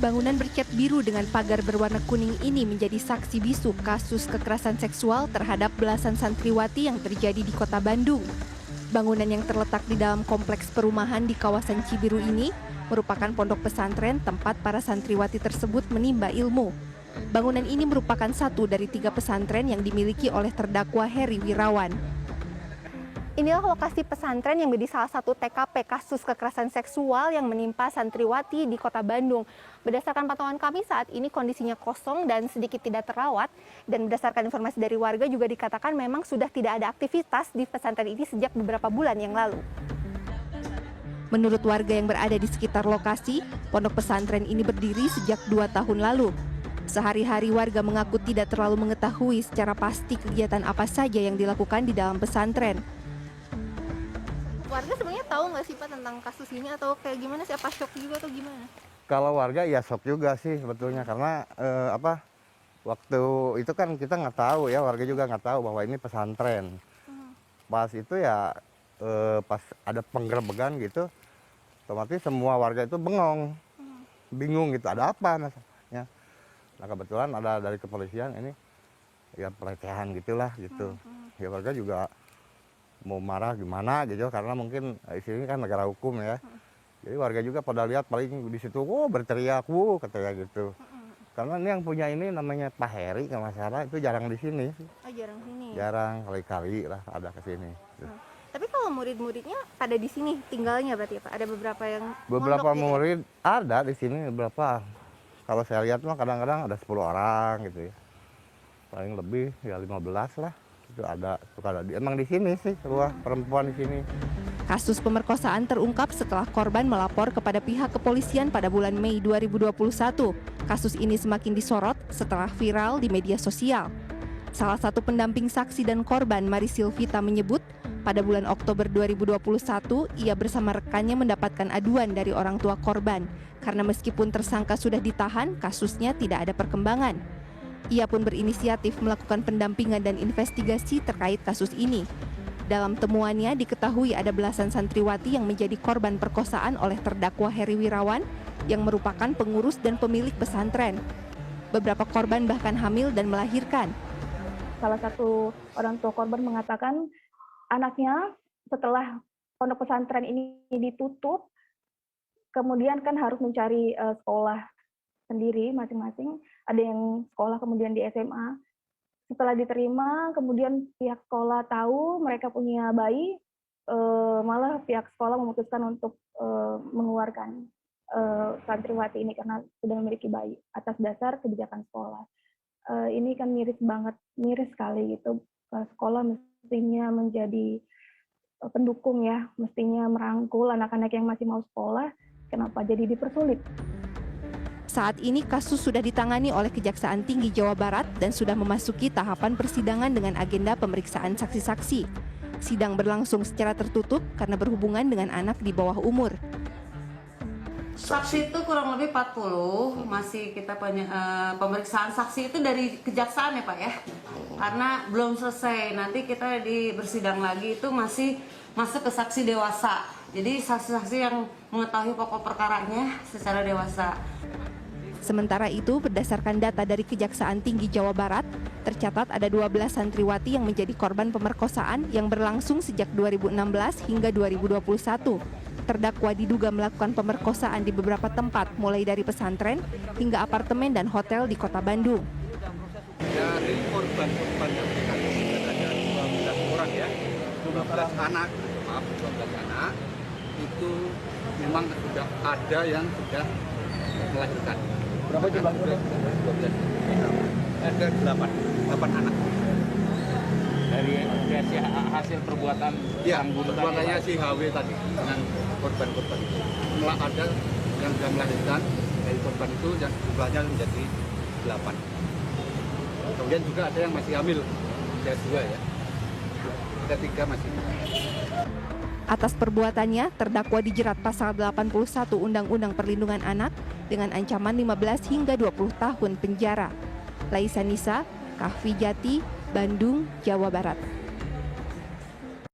Bangunan bercat biru dengan pagar berwarna kuning ini menjadi saksi bisu kasus kekerasan seksual terhadap belasan santriwati yang terjadi di Kota Bandung. Bangunan yang terletak di dalam kompleks perumahan di kawasan Cibiru ini merupakan pondok pesantren tempat para santriwati tersebut menimba ilmu. Bangunan ini merupakan satu dari 3 pesantren yang dimiliki oleh terdakwa Heri Wirawan. Inilah lokasi pesantren yang menjadi salah satu TKP kasus kekerasan seksual yang menimpa santriwati di Kota Bandung. Berdasarkan pantauan kami saat ini kondisinya kosong dan sedikit tidak terawat. Dan berdasarkan informasi dari warga juga dikatakan memang sudah tidak ada aktivitas di pesantren ini sejak beberapa bulan yang lalu. Menurut warga yang berada di sekitar lokasi, pondok pesantren ini berdiri sejak 2 tahun lalu. Sehari-hari warga mengaku tidak terlalu mengetahui secara pasti kegiatan apa saja yang dilakukan di dalam pesantren. Warga sebenarnya tahu nggak sih Pak tentang kasus ini atau kayak gimana sih? Apa shock juga atau gimana? Kalau warga ya shock juga sih sebetulnya karena waktu itu kan kita nggak tahu ya, warga juga nggak tahu bahwa ini pesantren. Pas itu ya pas ada penggerebekan gitu, otomatis semua warga itu bengong, bingung gitu ada apa masalahnya. Nah kebetulan ada dari kepolisian ini ya pelecehan gitulah gitu. Ya warga juga mau marah gimana gitu karena mungkin di sini kan negara hukum ya. Jadi warga juga pada lihat paling di situ berteriak katanya gitu. Karena ini yang punya ini namanya Pak Heri kalau nggak salah itu jarang di sini. Oh, jarang sini. Jarang kali-kali lah ada ke sini. Tapi kalau murid-muridnya pada di sini tinggalnya berarti ya Pak? Ada beberapa yang beberapa mondok, murid gitu ya? Ada di sini beberapa. Kalau saya lihat mah kadang-kadang ada 10 orang gitu ya. Paling lebih ya 15 lah. Itu ada emang di sini sih rumah perempuan di sini. Kasus pemerkosaan terungkap setelah korban melapor kepada pihak kepolisian pada bulan Mei 2021. Kasus ini semakin disorot setelah viral di media sosial. Salah satu pendamping saksi dan korban, Mari Silvita, menyebut pada bulan Oktober 2021 ia bersama rekannya mendapatkan aduan dari orang tua korban karena meskipun tersangka sudah ditahan, kasusnya tidak ada perkembangan. Ia pun berinisiatif melakukan pendampingan dan investigasi terkait kasus ini. Dalam temuannya diketahui ada belasan santriwati yang menjadi korban perkosaan oleh terdakwa Heri Wirawan yang merupakan pengurus dan pemilik pesantren. Beberapa korban bahkan hamil dan melahirkan. Salah satu orang tua korban mengatakan anaknya setelah pondok pesantren ini ditutup, kemudian kan harus mencari sekolah sendiri masing-masing. Ada yang sekolah kemudian di SMA. Setelah diterima, kemudian pihak sekolah tahu mereka punya bayi, malah pihak sekolah memutuskan untuk mengeluarkan santriwati ini karena sudah memiliki bayi atas dasar kebijakan sekolah. Ini kan miris sekali gitu. Sekolah mestinya menjadi pendukung ya, mestinya merangkul anak-anak yang masih mau sekolah, kenapa jadi dipersulit? Saat ini kasus sudah ditangani oleh Kejaksaan Tinggi Jawa Barat dan sudah memasuki tahapan persidangan dengan agenda pemeriksaan saksi-saksi. Sidang berlangsung secara tertutup karena berhubungan dengan anak di bawah umur. Saksi itu kurang lebih 40, masih kita pemeriksaan saksi itu dari kejaksaan ya Pak ya. Karena belum selesai, nanti kita bersidang lagi itu masih masuk ke saksi dewasa. Jadi saksi-saksi yang mengetahui pokok perkaranya secara dewasa. Sementara itu, berdasarkan data dari Kejaksaan Tinggi Jawa Barat, tercatat ada 12 santriwati yang menjadi korban pemerkosaan yang berlangsung sejak 2016 hingga 2021. Terdakwa diduga melakukan pemerkosaan di beberapa tempat, mulai dari pesantren hingga apartemen dan hotel di Kota Bandung. Dari korban-korban yang kita temukan ada 12 orang ya, 12 anak itu memang sudah ada yang sudah melahirkan. Berapa jumlahnya? 12. Ada 8 anak. Dari hasil perbuatan ya, perbuatannya si HW tadi dengan korban-korban itu. Setelah ada yang sudah melahirkan dari korban itu dan jumlahnya menjadi 8. Kemudian juga ada yang masih hamil, ada 2 ya. Ada 3 masih. Atas perbuatannya, terdakwa dijerat pasal 81 Undang-Undang Perlindungan Anak dengan ancaman 15 hingga 20 tahun penjara. Laisa Nisa, Kahvi Jati, Bandung, Jawa Barat.